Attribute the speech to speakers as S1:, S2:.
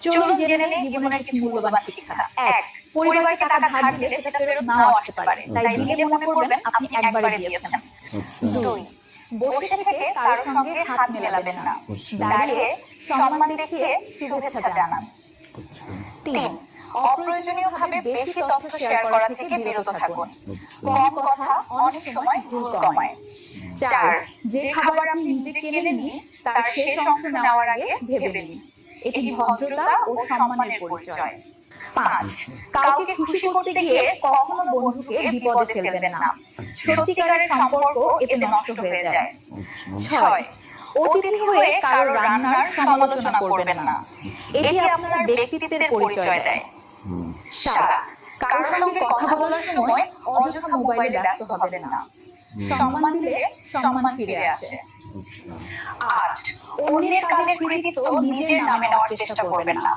S1: চলুন জেনে নেই জীবনের কিছু মূল্যবান শিক্ষা। ১. পরিবারকে টাকা ধার দিলে সেটা ফেরত নাও আসতে পারে, তাই দিলে মনে করবেন আপনি একবারে দিয়েছেন। ২. বসে থেকে কারো সঙ্গে হাত মেলাবেন না, দাঁড়িয়ে সম্মান দেখিয়ে শুভেচ্ছা জানান। ৩. অপ্রয়োজনীয়ভাবে বেশি তথ্য শেয়ার করা থেকে বিরত থাকুন, কম কথা অনেক সময় ভুল কমায়। ৪. যে খাবার আপনি নিজে কিনে নিন তার শেষ অংশ নেওয়ার আগে ভেবে নিন, এটি ভদ্রতা ও সম্মানের পরিচয়। ৫. কাউকে খুশি করতে গিয়ে কখনো বন্ধুকে বিপদে ফেলবেন না, সত্যিকারের সম্পর্ক এতে নষ্ট হয়ে যায়। ৬. অতিথি হয়ে কারো রান্নার সমালোচনা করবেন না, এটি আপনার ব্যক্তিত্বের পরিচয় দেয়। ৭. কারোর সঙ্গে কথা বলার সময় অযথা মোবাইলে ব্যস্ত হবেন না, সম্মান দিলে সম্মান ফিরে আসে। ৮. অন্যের কাজের কৃতিত্ব নিজের নামে নেওয়ার চেষ্টা করবেন না,